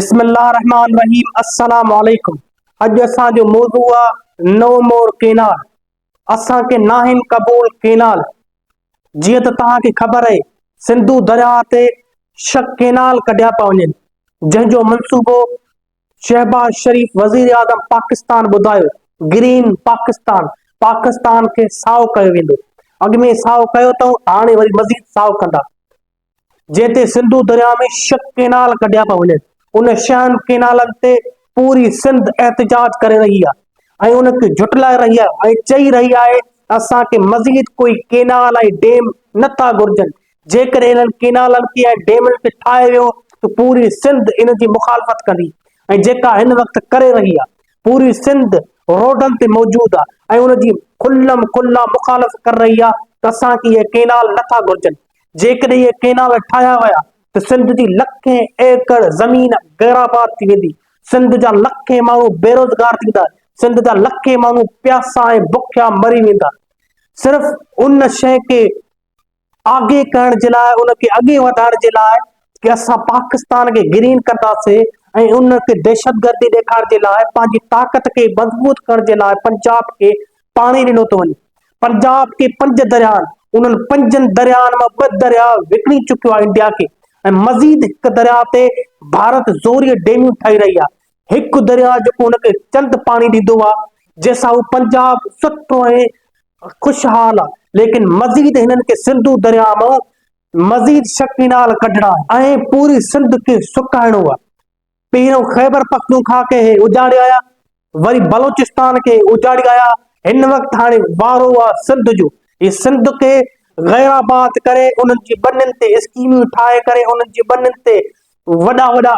बिस्मिल्लाहिर्रहमानिर्रहीम अस्सलाम वालेकुम। अॼु असांजो मौज़ू आहे नो मोर केनाल। असांखे नाहिन क़बूल केनाल। जीअं त तव्हांखे ख़बर आहे सिंधु दरिया ते 6 केनाल कढिया पिया वञनि, जंहिंजो मंसूबो शहबाज शरीफ वज़ीर आज़म पाकिस्तान ॿुधायो। ग्रीन पाकिस्तान, पाकिस्तान खे साओ कयो वेंदो। अॻ में साओ कयो अथऊं, हाणे वरी मज़ीद साओ कंदा। जंहिं सिंधु दरिया में 6 केनाल कढिया पिया वञनि, उन 6 केनालनि ते पूरी सिंध एहतजाज करे रही आहे ऐं उनखे झुटलाए रही आहे ऐं चई रही आहे असांखे मज़ीद कोई केनाल ऐं डेम नथा घुर्जनि। जेकर इन्हनि केनालनि खे ऐं डेमनि खे ठाहे वियो त पूरी सिंध इन जी मुखालफ़त कंदी ऐं जेका हिन वक़्तु करे रही आहे। पूरी सिंध रोडनि ते मौजूद आहे ऐं उनजी खुल्लम खुल्ला मुखालफ़त करे रही आहे त असांखे इहे केनाल नथा घुर्जनि। जेकॾहिं इहे केनाल ठाहिया विया त सिंध जी लखें एकड़ ज़मीन गैराबाद थी वेंदी। सिंध जा लखें माण्हू बेरोज़गार थींदा। सिंध जा लखें माण्हू प्यासा ऐं बुखिया मरी वेंदा। सिर्फ़ उन शइ खे आगे करण जे लाइ, उनखे अॻे वधाइण जे लाइ कि असां पाकिस्तान खे ग्रीन कंदासीं ऐं उनखे दहशतगर्दी ॾेखारण जे लाइ, पंहिंजी ताक़त खे मज़बूत करण जे लाइ पंजाब खे पाणी ॾिनो थो वञे। पंजाब के 5 दरिया आहिनि, उन्हनि 5 दरियानि मां 2 दरिया विकिणी चुकियो आहे इंडिया खे ऐं मज़ीद हिकु दरिया ते भारत ज़ोरीअ डेमियूं ठाही रही आहे। हिकु दरिया जेको उनखे चंद पाणी ॾींदो आहे, जंहिंसां उहो पंजाब सुठो ऐं खुशहाल आहे। लेकिन मज़ीद हिननि खे सिंधु दरिया मां मज़ीद 6 केनाल कढणा ऐं पूरी सिंध खे सुकाइणो आहे। पहिरियों ख़ैबर पख्तूनख्वा खे उजाड़े आया, वरी बलोचिस्तान खे उजाड़े आया। हिन वक़्तु हाणे वारो आहे सिंध जो। ये सिंध खे गैराबाद करे उन्हनि जी ॿनियुनि ते स्कीमियूं ठाहे करे, उन्हनि जी ॿनियुनि ते वॾा वॾा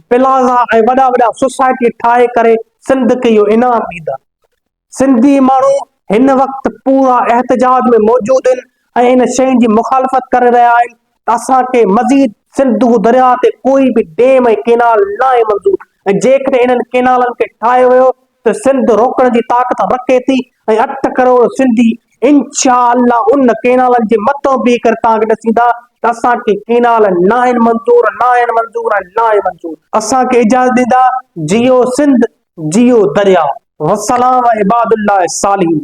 प्लाज़ा ऐं वॾा वॾा सोसाइटी ठाहे करे सिंध खे इहो इनाम ॾींदा। सिंधी माण्हू हिन वक़्तु पूरा एहतजाज में मौजूद आहिनि ऐं इन शयुनि जी मुखालफ़त करे रहिया आहिनि त असांखे मज़ीद सिंधु दरिया ते कोई बि डेम ऐं केनाल न आहे मंज़ूर। ऐं जेकॾहिं इन्हनि केनालनि खे ठाहे वियो त सिंध रोकण जी ताक़त रखे थी ऐं 8 करोड़ सिंधी इंशाअल्लाह उन केनालनि जे मथां बीह करे तव्हांखे ॾसींदा त असांखे केनाल न आहिनि मंज़ूर, न आहिनि मंज़ूर ऐं न आहे मंज़ूर। असांखे इजाज़त ॾींदा। जियो सिंध, जियो दरिया। वसलाम इबादुल्लाह सालिहीन।